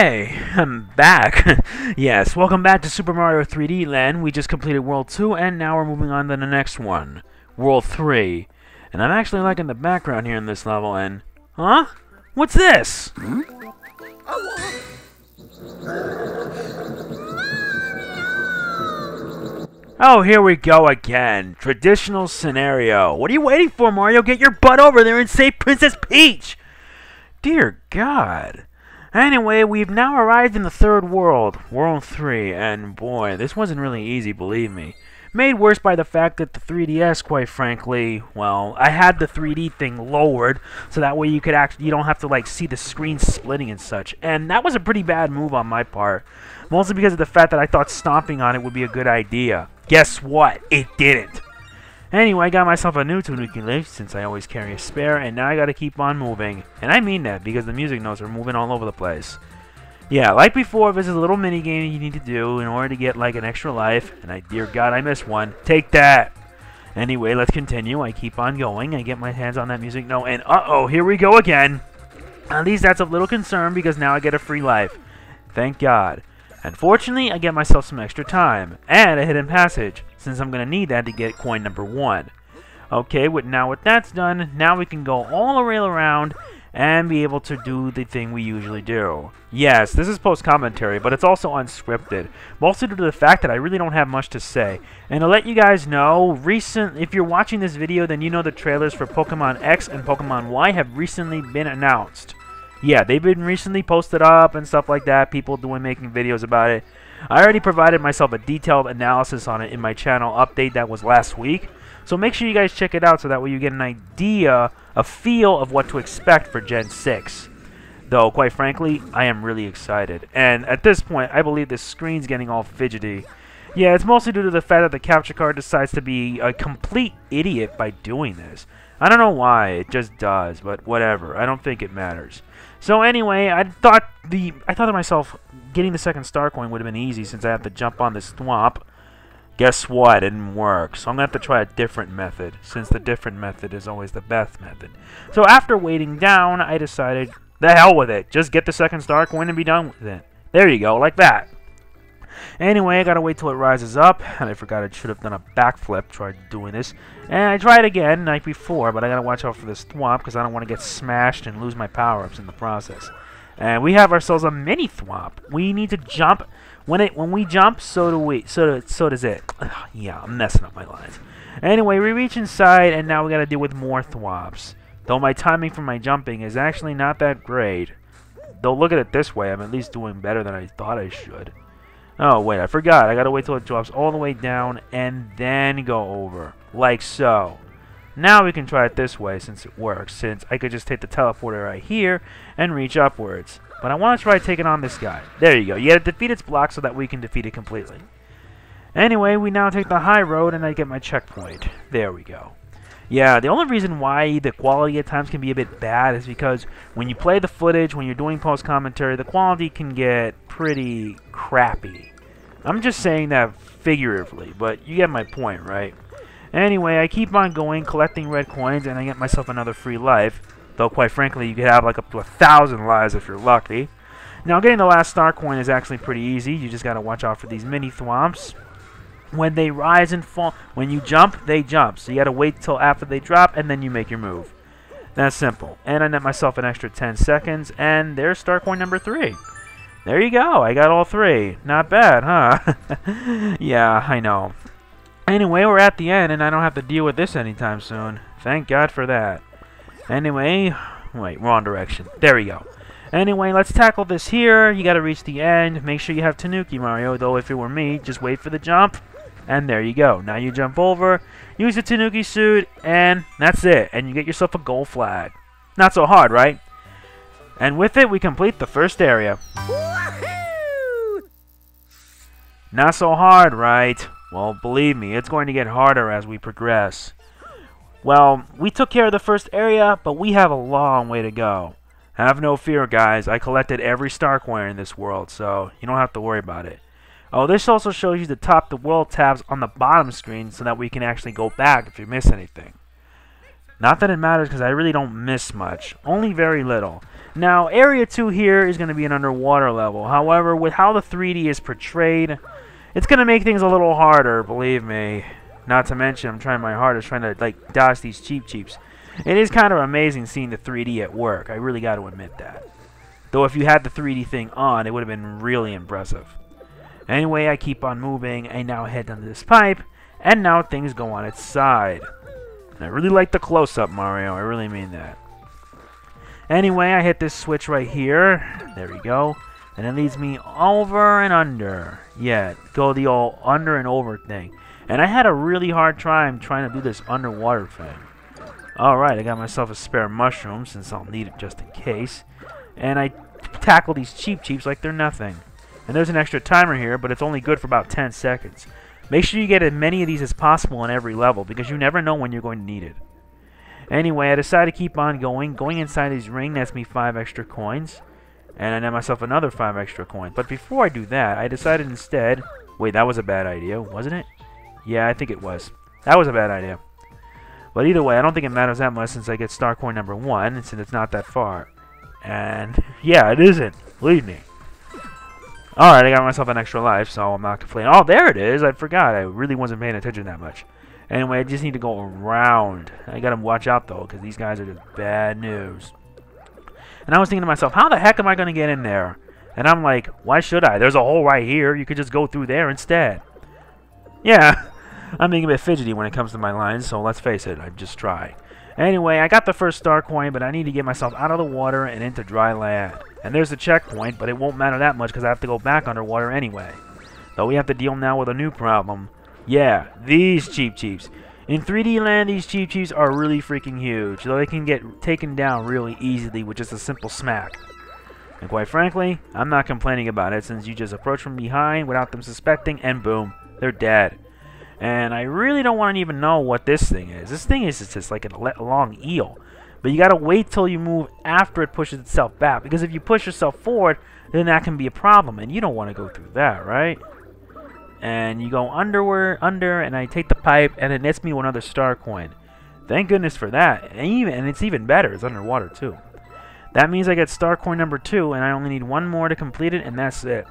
Hey, I'm back. Yes, welcome back to Super Mario 3D Land. We just completed World 2, and now we're moving on to the next one, World 3. And I'm actually liking the background here in this level, and... Huh? What's this? Oh, here we go again. Traditional scenario. What are you waiting for, Mario? Get your butt over there and save Princess Peach! Dear God. Anyway, we've now arrived in the third world, World 3, and boy, this wasn't really easy, believe me. Made worse by the fact that the 3DS, quite frankly, well, I had the 3D thing lowered, so that way you don't have to, like, see the screen splitting and such, and that was a pretty bad move on my part, mostly because of the fact that I thought stomping on it would be a good idea. Guess what? It didn't. Anyway, I got myself a new Tanuki Leaf, since I always carry a spare, and now I gotta keep on moving. And I mean that, because the music notes are moving all over the place. Yeah, like before, this is a little mini game you need to do in order to get, like, an extra life. And dear God, I missed one. Take that! Anyway, let's continue. I keep on going. I get my hands on that music note, and uh-oh, here we go again! At least that's a little concern, because now I get a free life. Thank God. Unfortunately, I get myself some extra time, and a hidden passage, since I'm going to need that to get coin number 1. Okay, now with that's done, now we can go all the way around and be able to do the thing we usually do. Yes, this is post-commentary, but it's also unscripted, mostly due to the fact that I really don't have much to say. And to let you guys know, if you're watching this video, then you know the trailers for Pokemon X and Pokemon Y have recently been announced. Yeah, they've been recently posted up and stuff like that, people making videos about it. I already provided myself a detailed analysis on it in my channel update that was last week. So make sure you guys check it out so that way you get an idea, a feel of what to expect for Gen 6. Though, quite frankly, I am really excited. And at this point, I believe this screen's getting all fidgety. Yeah, it's mostly due to the fact that the capture card decides to be a complete idiot by doing this. I don't know why, it just does, but whatever. I don't think it matters. So anyway, I thought to myself, getting the second star coin would have been easy since I have to jump on this swamp. Guess what? It didn't work. So I'm going to have to try a different method, since the different method is always the best method. So after waiting down, I decided, the hell with it. Just get the second star coin and be done with it. There you go, like that. Anyway, I gotta wait till it rises up, and I forgot I should have done a backflip, tried doing this. And I tried again night before, but I gotta watch out for this thwomp, because I don't want to get smashed and lose my power-ups in the process. And we have ourselves a mini thwomp. We need to jump. When we jump, so do we. So does it. Ugh, yeah, I'm messing up my lines. Anyway, we reach inside, and now we gotta deal with more thwomps. Though my timing for my jumping is actually not that great. Though look at it this way, I'm at least doing better than I thought I should. Oh, wait, I forgot. I gotta wait till it drops all the way down and then go over. Like so. Now we can try it this way since it works, since I could just take the teleporter right here and reach upwards. But I want to try taking on this guy. There you go. You gotta defeat its block so that we can defeat it completely. Anyway, we now take the high road and I get my checkpoint. There we go. Yeah, the only reason why the quality at times can be a bit bad is because when you play the footage, when you're doing post-commentary, the quality can get pretty crappy. I'm just saying that figuratively, but you get my point, right? Anyway, I keep on going, collecting red coins, and I get myself another free life. Though, quite frankly, you could have like up to 1,000 lives if you're lucky. Now, getting the last star coin is actually pretty easy. You just gotta watch out for these mini thwomps. When they rise and fall, when you jump, they jump. So you gotta wait till after they drop, and then you make your move. That's simple. And I net myself an extra 10 seconds, and there's star coin number 3. There you go. I got all 3. Not bad, huh? Yeah, I know. Anyway, we're at the end, and I don't have to deal with this anytime soon. Thank God for that. Anyway, wait, wrong direction. There we go. Anyway, let's tackle this here. You gotta reach the end. Make sure you have Tanuki, Mario, though if it were me, just wait for the jump. And there you go. Now you jump over, use the Tanuki suit, and that's it. And you get yourself a gold flag. Not so hard, right? And with it, we complete the first area. Not so hard, right? Well, believe me, it's going to get harder as we progress. Well, we took care of the first area, but we have a long way to go. Have no fear, guys. I collected every star coin in this world, so you don't have to worry about it. Oh, this also shows you the top the world tabs on the bottom screen so that we can actually go back if you miss anything. Not that it matters because I really don't miss much. Only very little. Now, Area 2 here is going to be an underwater level. However, with how the 3D is portrayed, it's going to make things a little harder, believe me. Not to mention, I'm trying my hardest trying to, like, dodge these cheap-cheeps. It is kind of amazing seeing the 3D at work. I really got to admit that. Though if you had the 3D thing on, it would have been really impressive. Anyway, I keep on moving. I now head down to this pipe, and now things go on its side. And I really like the close-up, Mario. I really mean that. Anyway, I hit this switch right here. There we go. And it leads me over and under. Yeah, go the old under and over thing. And I had a really hard time trying to do this underwater thing. Alright, I got myself a spare mushroom since I'll need it just in case. And I tackle these cheap-cheeps like they're nothing. And there's an extra timer here, but it's only good for about 10 seconds. Make sure you get as many of these as possible on every level, because you never know when you're going to need it. Anyway, I decided to keep on going. Going inside this ring nets me 5 extra coins. And I net myself another 5 extra coins. But before I do that, I decided instead... Wait, that was a bad idea, wasn't it? Yeah, I think it was. That was a bad idea. But either way, I don't think it matters that much since I get star coin number 1, and since it's not that far. And, yeah, it isn't. Believe me. Alright, I got myself an extra life, so I'm not complaining. Oh, there it is! I forgot. I really wasn't paying attention that much. Anyway, I just need to go around. I gotta watch out, though, because these guys are just bad news. And I was thinking to myself, how the heck am I gonna get in there? And I'm like, why should I? There's a hole right here. You could just go through there instead. Yeah, I'm being a bit fidgety when it comes to my lines, so let's face it, I'd just try. Anyway, I got the first star coin, but I need to get myself out of the water and into dry land. And there's the checkpoint, but it won't matter that much because I have to go back underwater anyway. Though we have to deal now with a new problem. Yeah, these cheap-cheeps. In 3D land, these cheap-cheeps are really freaking huge, though they can get taken down really easily with just a simple smack. And quite frankly, I'm not complaining about it since you just approach from behind without them suspecting, and boom, they're dead. And I really don't want to even know what this thing is. This thing is just like a long eel. But you gotta wait till you move after it pushes itself back. Because if you push yourself forward, then that can be a problem. And you don't want to go through that, right? And you go under, and I take the pipe, and it nets me another star coin. Thank goodness for that. And it's even better. It's underwater, too. That means I get star coin number 2, and I only need 1 more to complete it, and that's it.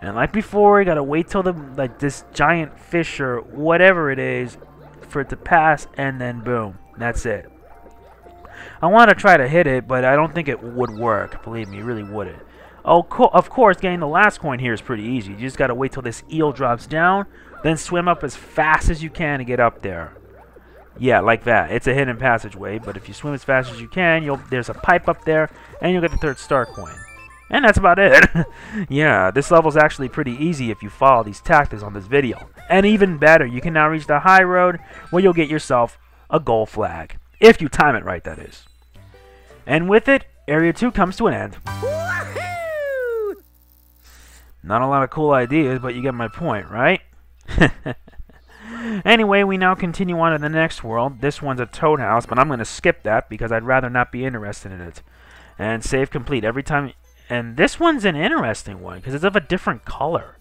And like before, you gotta wait till this giant fish or whatever it is for it to pass, and then boom, that's it. I want to try to hit it, but I don't think it would work. Believe me, it really wouldn't. Oh, of course, getting the last coin here is pretty easy. You just gotta wait till this eel drops down, then swim up as fast as you can to get up there. Yeah, like that. It's a hidden passageway, but if you swim as fast as you can, there's a pipe up there, and you'll get the 3rd star coin. And that's about it. Yeah, this level's actually pretty easy if you follow these tactics on this video. And even better, you can now reach the high road where you'll get yourself a gold flag. If you time it right, that is. And with it, Area 2 comes to an end. Woohoo! Not a lot of cool ideas, but you get my point, right? Anyway, we now continue on to the next world. This one's a toad house, but I'm going to skip that because I'd rather not be interested in it. And save complete every time... And this one's an interesting one because it's of a different color.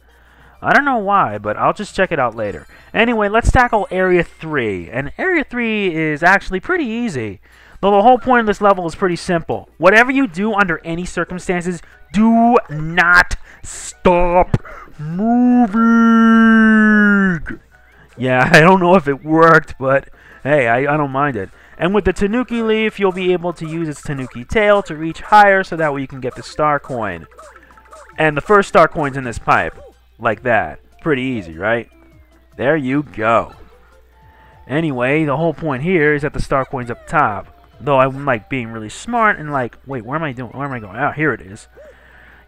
I don't know why, but I'll just check it out later. Anyway, let's tackle Area 3. And Area 3 is actually pretty easy. Though the whole point of this level is pretty simple. Whatever you do under any circumstances, do not stop moving. Yeah, I don't know if it worked, but hey, I don't mind it. And with the Tanuki leaf, you'll be able to use its Tanuki tail to reach higher so that way you can get the star coin. And the first star coin's in this pipe. Like that. Pretty easy, right? There you go. Anyway, the whole point here is that the star coin's up top. Though I'm like being really smart and like, wait, where am I doing? Where am I going? Oh, here it is.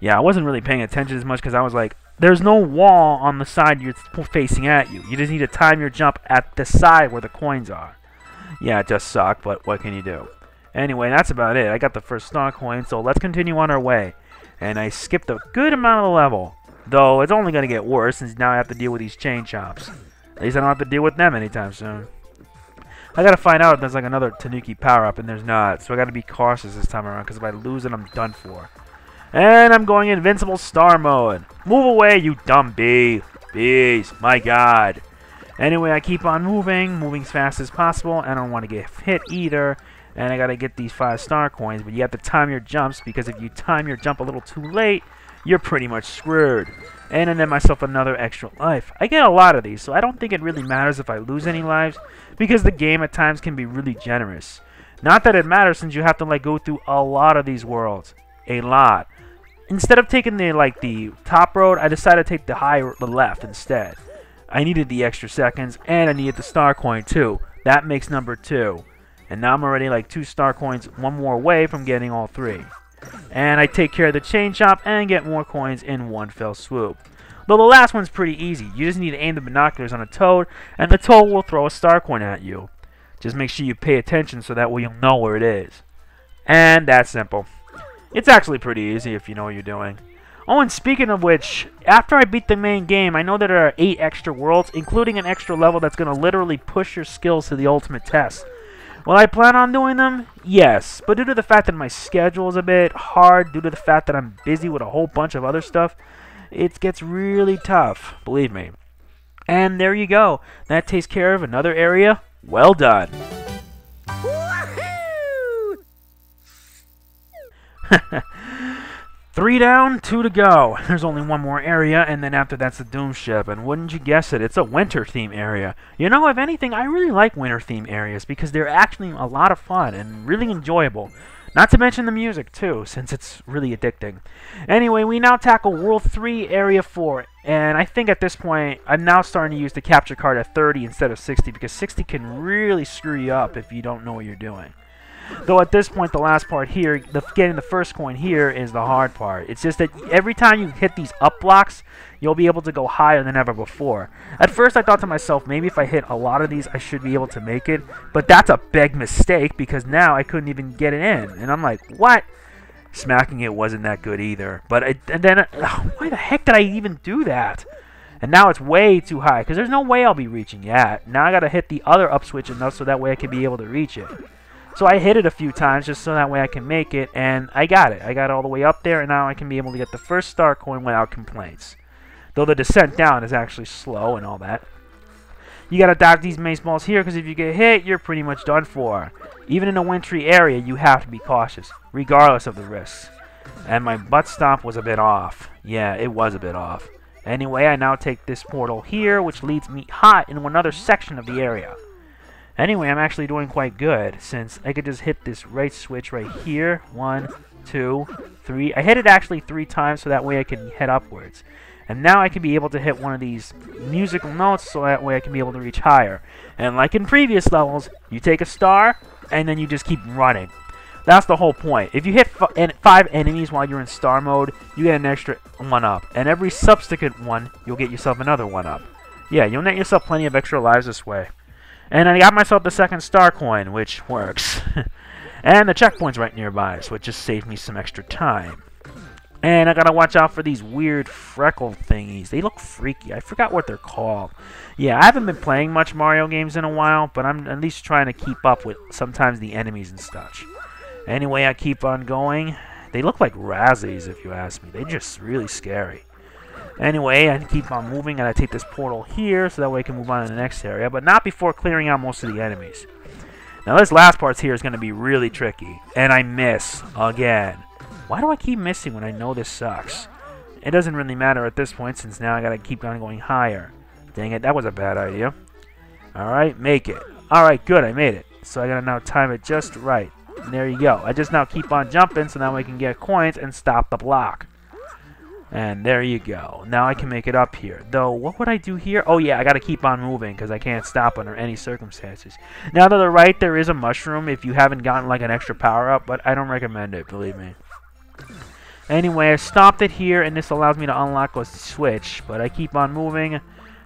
Yeah, I wasn't really paying attention as much because I was like, there's no wall on the side you're facing at you. You just need to time your jump at the side where the coins are. Yeah, it does suck, but what can you do? Anyway, that's about it. I got the first star coin, so let's continue on our way. And I skipped a good amount of the level. Though, it's only going to get worse since now I have to deal with these chain chomps. At least I don't have to deal with them anytime soon. I got to find out if there's like another Tanuki power-up, and there's not. So I got to be cautious this time around, because if I lose it, I'm done for. And I'm going Invincible Star Mode. Move away, you dumb bee. Bees, my god. Anyway, I keep on moving as fast as possible. I don't want to get hit either. And I gotta get these 5-star coins, but you have to time your jumps, because if you time your jump a little too late, you're pretty much screwed. And then myself another extra life. I get a lot of these, so I don't think it really matters if I lose any lives, because the game at times can be really generous. Not that it matters, since you have to go through a lot of these worlds. A lot. Instead of taking the top road, I decided to take the left instead. I needed the extra seconds, and I needed the star coin too. That makes number 2. And now I'm already 2 star coins, 1 more away from getting all 3. And I take care of the chain chomp and get more coins in one fell swoop. Though the last one's pretty easy. You just need to aim the binoculars on a toad, and the toad will throw a star coin at you. Just make sure you pay attention so that way you'll know where it is. And that's simple. It's actually pretty easy if you know what you're doing. Oh, and speaking of which, after I beat the main game, I know that there are 8 extra worlds, including an extra level that's going to literally push your skills to the ultimate test. Will I plan on doing them? Yes, but due to the fact that my schedule is a bit hard, due to the fact that I'm busy with a whole bunch of other stuff, it gets really tough, believe me. And there you go. That takes care of another area. Well done. Woohoo! 3 down, 2 to go. There's only 1 more area, and then after that's the Doom Ship. And wouldn't you guess it, it's a winter theme area. You know, if anything, I really like winter theme areas because they're actually a lot of fun and really enjoyable. Not to mention the music, too, since it's really addicting. Anyway, we now tackle World 3, Area 4. And I think at this point, I'm now starting to use the capture card at 30 instead of 60, because 60 can really screw you up if you don't know what you're doing. Though at this point, the last part here, getting the first coin here is the hard part. It's just that every time you hit these up blocks, you'll be able to go higher than ever before. At first, I thought to myself, maybe if I hit a lot of these, I should be able to make it. But that's a big mistake, because now I couldn't even get it in. And I'm like, what? Smacking it wasn't that good either. But why the heck did I even do that? And now it's way too high, because there's no way I'll be reaching that. Now I got to hit the other up switch enough so that way I can be able to reach it. So I hit it a few times just so that way I can make it, and I got it. I got it all the way up there, and now I can be able to get the first star coin without complaints. Though the descent down is actually slow and all that. You gotta dodge these mace balls here, because if you get hit, you're pretty much done for. Even in the wintry area, you have to be cautious, regardless of the risks. And my butt stomp was a bit off. Yeah, it was a bit off. Anyway, I now take this portal here, which leads me hot into another section of the area. Anyway, I'm actually doing quite good, since I could just hit this right switch right here. 1, 2, 3. I hit it actually 3 times, so that way I can head upwards. And now I can be able to hit one of these musical notes, so that way I can be able to reach higher. And like in previous levels, you take a star, and then you just keep running. That's the whole point. If you hit 5 enemies while you're in star mode, you get an extra 1-up. And every subsequent one, you'll get yourself another 1-up. Yeah, you'll net yourself plenty of extra lives this way. And I got myself the second star coin, which works. And the checkpoint's right nearby, so it just saved me some extra time. And I gotta watch out for these weird freckle thingies. They look freaky. I forgot what they're called. Yeah, I haven't been playing much Mario games in a while, but I'm at least trying to keep up with sometimes the enemies and such. Anyway, I keep on going. They look like Razzies, if you ask me. They're just really scary. Anyway, I keep on moving, and I take this portal here, so that way I can move on to the next area, but not before clearing out most of the enemies. Now, this last part here is going to be really tricky, and I miss again. Why do I keep missing when I know this sucks? It doesn't really matter at this point, since now I got to keep on going higher. Dang it, that was a bad idea. Alright, make it. Alright, good, I made it. So I got to now time it just right. And there you go. I just now keep on jumping, so now I can get coins and stop the block. And there you go. Now I can make it up here. Though, what would I do here? Oh yeah, I gotta keep on moving because I can't stop under any circumstances. Now to the right, there is a mushroom if you haven't gotten like an extra power-up, but I don't recommend it, believe me. Anyway, I stopped it here, and this allows me to unlock a switch, but I keep on moving.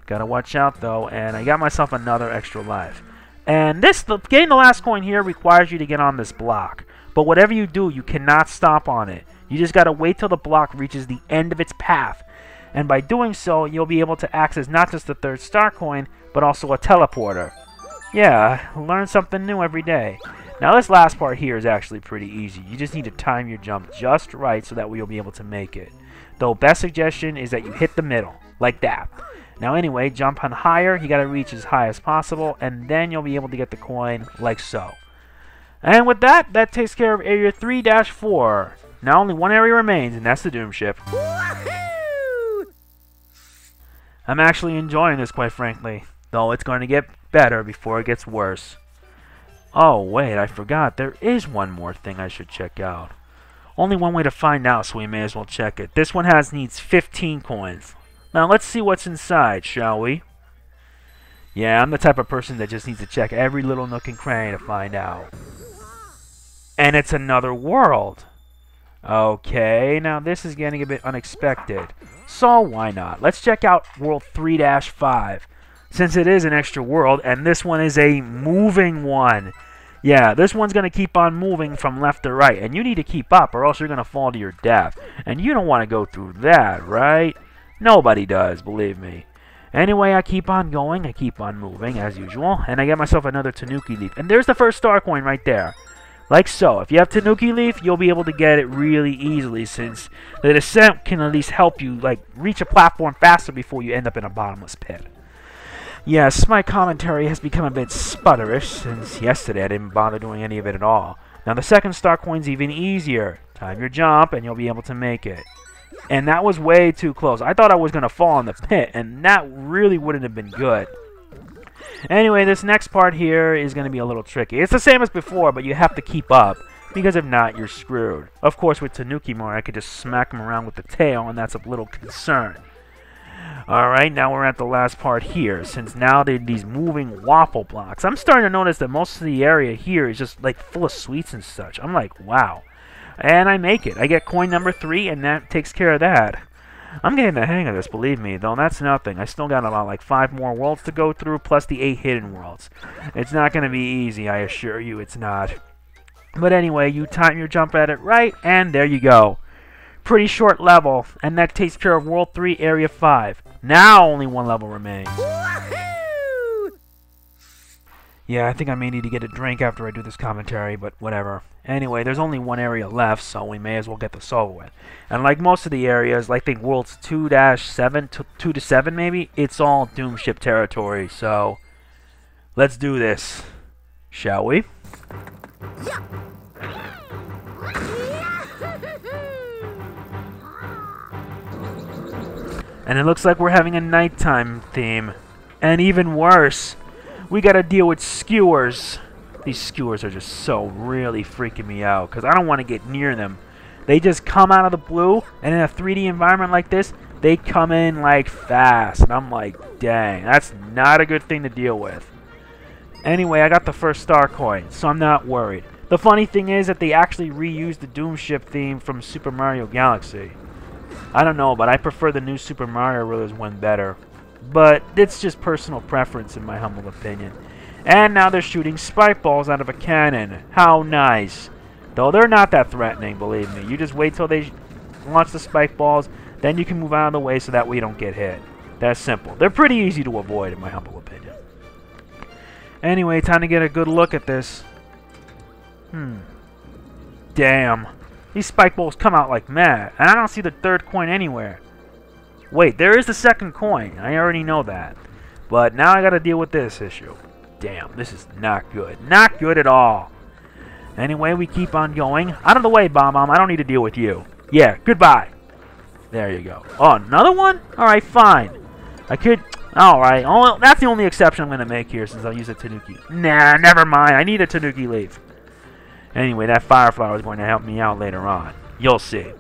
Gotta watch out, though, and I got myself another extra life. And getting the last coin here requires you to get on this block. But whatever you do, you cannot stop on it. You just gotta wait till the block reaches the end of its path. And by doing so, you'll be able to access not just the third star coin, but also a teleporter. Yeah, learn something new every day. Now this last part here is actually pretty easy. You just need to time your jump just right so that you'll be able to make it. Though best suggestion is that you hit the middle, like that. Now anyway, jump on higher. You got to reach as high as possible, and then you'll be able to get the coin like so. And with that, that takes care of Area 3-4. Now only one area remains, and that's the Doom Ship. I'm actually enjoying this, quite frankly, though it's going to get better before it gets worse. Oh, wait, I forgot. There is one more thing I should check out. Only one way to find out, so we may as well check it. This one needs 15 coins. Now, let's see what's inside, shall we? Yeah, I'm the type of person that just needs to check every little nook and cranny to find out. And it's another world. Okay, now this is getting a bit unexpected. So why not? Let's check out World 3-5. Since it is an extra world, and this one is a moving one. Yeah, this one's going to keep on moving from left to right. And you need to keep up or else you're going to fall to your death. And you don't want to go through that, right? Nobody does, believe me. Anyway, I keep on going. I keep on moving, as usual. And I get myself another Tanuki Leaf. And there's the first star coin right there. Like so. If you have Tanuki Leaf, you'll be able to get it really easily, since the descent can at least help you reach a platform faster before you end up in a bottomless pit. Yes, my commentary has become a bit sputterish, since yesterday I didn't bother doing any of it at all. Now the second star coin's even easier. Time your jump and you'll be able to make it. And that was way too close. I thought I was going to fall in the pit, and that really wouldn't have been good. Anyway, this next part here is going to be a little tricky. It's the same as before, but you have to keep up, because if not, you're screwed. Of course, with Tanuki Mori, I could just smack him around with the tail, and that's a little concern. Alright, now we're at the last part here, since now they're these moving waffle blocks. I'm starting to notice that most of the area here is just full of sweets and such. I'm like, wow. And I make it. I get coin number 3, and that takes care of that. I'm getting the hang of this, believe me, though that's nothing. I still got about 5 more worlds to go through, plus the 8 hidden worlds. It's not going to be easy, I assure you it's not. But anyway, you time your jump at it right, and there you go. Pretty short level, and that takes care of World 3, Area 5. Now only one level remains. Yeah, I think I may need to get a drink after I do this commentary, but whatever. Anyway, there's only one area left, so we may as well get this over with. And like most of the areas, I think Worlds 2-7, 2-7 maybe, it's all Doom Ship territory, so let's do this, shall we? And it looks like we're having a nighttime theme. And even worse, we gotta deal with skewers. These skewers are just so really freaking me out, because I don't want to get near them. They just come out of the blue, and in a 3D environment like this, they come in fast. And I'm like, dang, that's not a good thing to deal with. Anyway, I got the first star coin, so I'm not worried. The funny thing is that they actually reused the Doom Ship theme from Super Mario Galaxy. I don't know, but I prefer the new Super Mario Bros. One better. But it's just personal preference in my humble opinion. And now they're shooting spike balls out of a cannon. How nice. Though they're not that threatening, believe me. You just wait till they launch the spike balls, then you can move out of the way so that way you don't get hit. That's simple. They're pretty easy to avoid in my humble opinion. Anyway, time to get a good look at this. Damn. These spike balls come out like mad, and I don't see the third coin anywhere. Wait, there is the second coin. I already know that. But now I gotta deal with this issue. Damn, this is not good. Not good at all. Anyway, we keep on going. Out of the way, Bomb Bomb. I don't need to deal with you. Yeah, goodbye. There you go. Oh, another one? Alright, fine. I could... Alright, that's the only exception I'm gonna make here since I'll use a Tanuki. Nah, never mind. I need a Tanuki Leaf. Anyway, that Fireflower is going to help me out later on. You'll see.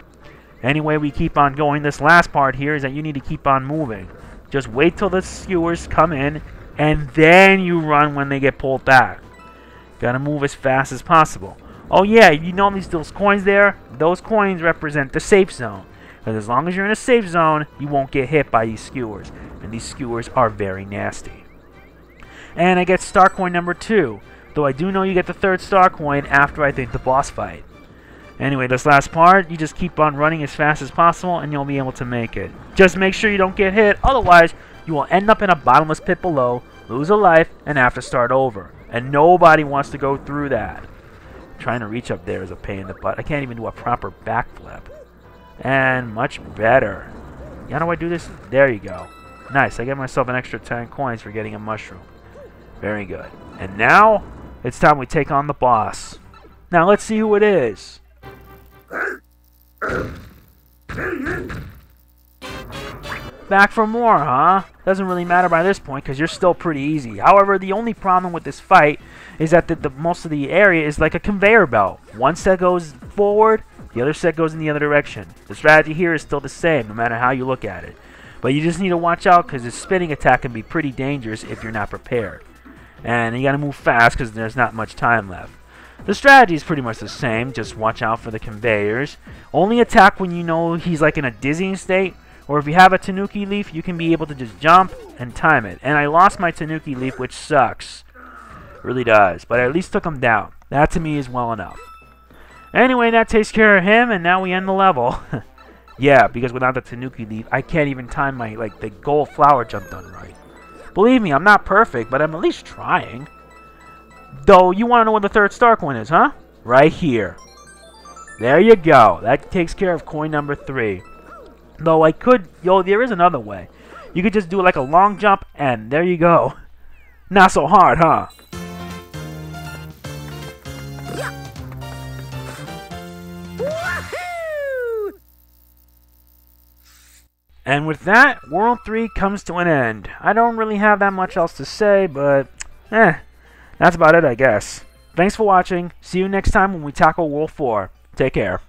Anyway, we keep on going. This last part here is that you need to keep on moving. Just wait till the skewers come in, and then you run when they get pulled back. Gotta move as fast as possible. Oh yeah, you notice those coins there? Those coins represent the safe zone. Because as long as you're in a safe zone, you won't get hit by these skewers. And these skewers are very nasty. And I get star coin number 2. Though I do know you get the third star coin after I think the boss fight. Anyway, this last part, you just keep on running as fast as possible and you'll be able to make it. Just make sure you don't get hit, otherwise you will end up in a bottomless pit below, lose a life, and have to start over. And nobody wants to go through that. Trying to reach up there is a pain in the butt. I can't even do a proper backflip. And much better. How do I do this? There you go. Nice, I get myself an extra 10 coins for getting a mushroom. Very good. And now, it's time we take on the boss. Now, let's see who it is. Back for more, huh? Doesn't really matter by this point because you're still pretty easy. However, the only problem with this fight is that the most of the area is like a conveyor belt. One set goes forward, the other set goes in the other direction. The strategy here is still the same no matter how you look at it. But you just need to watch out because this spinning attack can be pretty dangerous if you're not prepared. And you gotta move fast because there's not much time left. The strategy is pretty much the same, just watch out for the conveyors. Only attack when you know he's like in a dizzying state, or if you have a Tanuki leaf, you can be able to just jump and time it. And I lost my Tanuki leaf, which sucks. It really does, but I at least took him down. That to me is well enough. Anyway, that takes care of him, and now we end the level. Yeah, because without the Tanuki leaf, I can't even time my, the gold flower jump done right. Believe me, I'm not perfect, but I'm at least trying. Though, you want to know what the third star coin is, huh? Right here. There you go. That takes care of coin number 3. Though I could... there is another way. You could just do like a long jump, and there you go. Not so hard, huh? And with that, World 3 comes to an end. I don't really have that much else to say, but... that's about it, I guess. Thanks for watching. See you next time when we tackle World 4. Take care.